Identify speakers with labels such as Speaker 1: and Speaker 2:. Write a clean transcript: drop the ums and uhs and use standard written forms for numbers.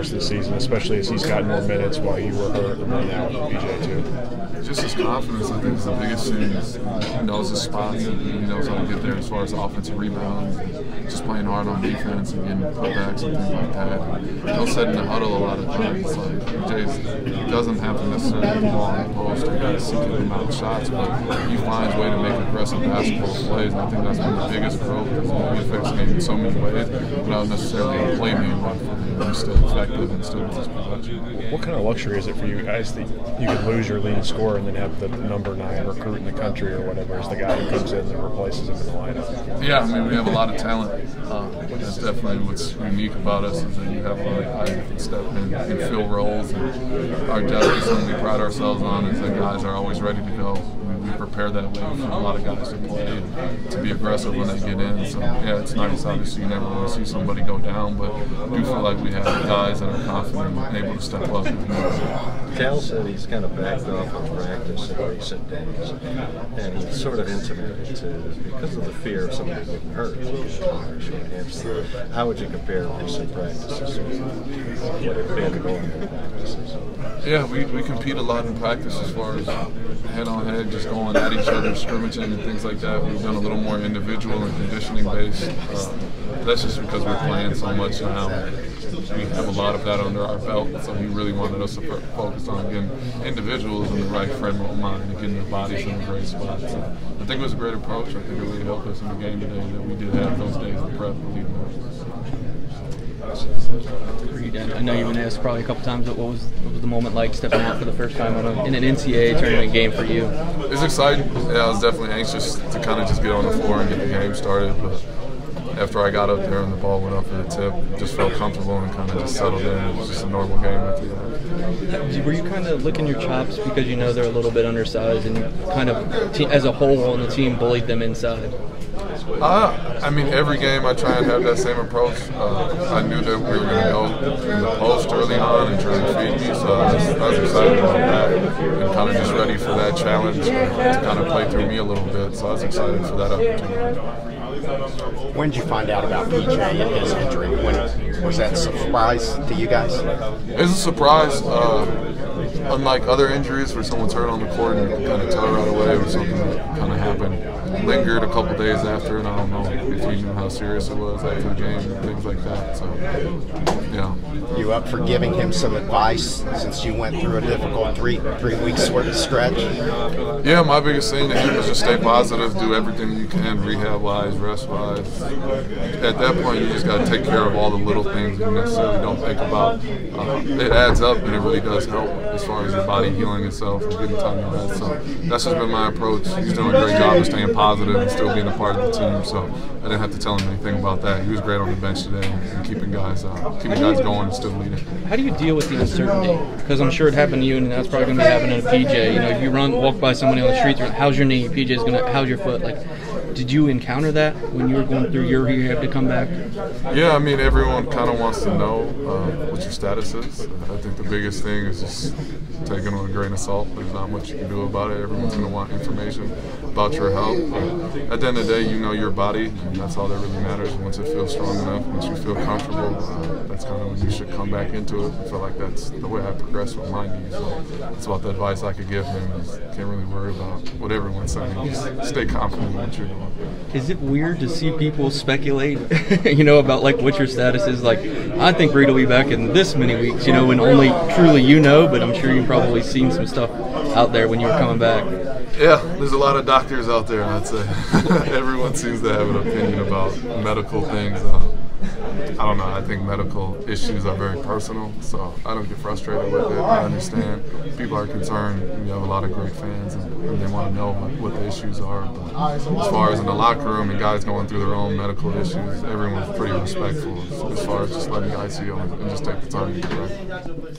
Speaker 1: course of the season, especially as he's gotten more minutes while you were hurt and then now with BJ too?
Speaker 2: Just his confidence, I think, is the biggest thing. He knows his spots and he knows how to get there as far as offensive rebounds, just playing hard on defense and getting putbacks and things like that. He'll set in the huddle a lot of times. Like BJ doesn't have to necessarily be on the post or guys seeking him out shots, but he finds a way to make aggressive basketball plays, and I think that's been the biggest growth because he affects the game in so many ways without necessarily blaming him for it. He's still effective and still with his production.
Speaker 1: What kind of luxury is it for you guys that you could lose your leading scorer and then have the number 9 recruit in the country or whatever as the guy who comes in and replaces him in the lineup?
Speaker 2: Yeah, I mean, we have a lot of talent. That's definitely what's unique about us is that you have a lot of guys that can step in and fill roles. And our depth is something we pride ourselves on is that guys are always ready to go. We prepare that way for a lot of guys to play and to be aggressive when they get in. So, yeah, it's nice. Obviously, you never want to see somebody go down, but I do feel like we have guys that are confident and able to step up.
Speaker 3: Cal said he's kind of backed off of practice in recent days, and he sort of intimated to because of the fear of somebody getting hurt. How would you compare recent practices with what have been going in practices?
Speaker 2: Yeah, we compete a lot in practice as far as head-on-head, just going at each other, scrimmaging and things like that. We've done a little more individual and conditioning-based. That's just because we're playing so much now. We have a lot of that under our belt, so he really wanted us to focus on getting individuals in the right frame of mind and getting their bodies in the great spots. So I think it was a great approach. I think it really helped us in the game today that we did have those days of prep.
Speaker 4: Reid, I know you've been asked probably a couple times, but what was the moment like stepping out for the first time in an NCAA tournament game for you?
Speaker 2: It was exciting. Yeah, I was definitely anxious to kind of just get on the floor and get the game started, but after I got up there and the ball went up for the tip, just felt comfortable and kind of just settled in. It was just a normal game after that.
Speaker 4: Were you kind of licking your chops because you know they're a little bit undersized and kind of as a whole on the team bullied them inside?
Speaker 2: I mean, every game I try and have that same approach. I knew that we were going to go in the post early on and try and feed me, so I was excited about that and kind of just ready for that challenge to kind of play through me a little bit. So I was excited for that opportunity.
Speaker 5: When did you find out about PJ and his injury? Was that a surprise to you guys?
Speaker 2: It was a surprise. Unlike other injuries where someone's hurt on the court and you can kind of tell right away, it was something that kind of happened. Lingered a couple days after, and I don't know if he knew how serious it was after the game and things like that. So, yeah.
Speaker 5: You up for giving him some advice since you went through a difficult three-week stretch?
Speaker 2: Yeah, my biggest thing to him is just stay positive, do everything you can, rehab-wise, rest-wise. At that point, you just got to take care of all the little things you necessarily don't think about. It adds up, and it really does help as far as your body healing itself and getting time to rest. So that's just been my approach. He's doing a great job of staying positive and still being a part of the team. So I didn't have to tell him anything about that. He was great on the bench today and keeping guys going and still leading.
Speaker 4: How do you deal with the uncertainty? Because I'm sure it happened to you, and that's probably going to be happening to PJ. You know, if you walk by somebody on the street, how's your knee? PJ's how's your foot? Like, did you encounter that when you were going through your rehab to come back?
Speaker 2: Yeah, I mean, everyone kind of wants to know what your status is. I think the biggest thing is just taking it with a grain of salt. There's not much you can do about it. Everyone's going to want information about your health. But at the end of the day, you know your body, and that's all that really matters. Once it feels strong enough, once you feel comfortable, that's kind of when you should come back into it. I feel like that's the way I progressed with my knees. So that's about the advice I could give him. Is can't really worry about what everyone's saying. Just stay confident in what you're doing.
Speaker 4: Is it weird to see people speculate, you know, about like what your status is? Like, I think Reid will be back in this many weeks, you know, when only truly you know, but I'm sure you've probably seen some stuff out there when you were coming back.
Speaker 2: Yeah, there's a lot of doctors out there, I'd say. Everyone seems to have an opinion about medical things. I don't know, I think medical issues are very personal, so I don't get frustrated with it. I understand people are concerned. You have a lot of great fans, and they want to know what the issues are. But as far as in the locker room and guys going through their own medical issues, everyone's pretty respectful as far as just letting guys heal and just take the time to get right.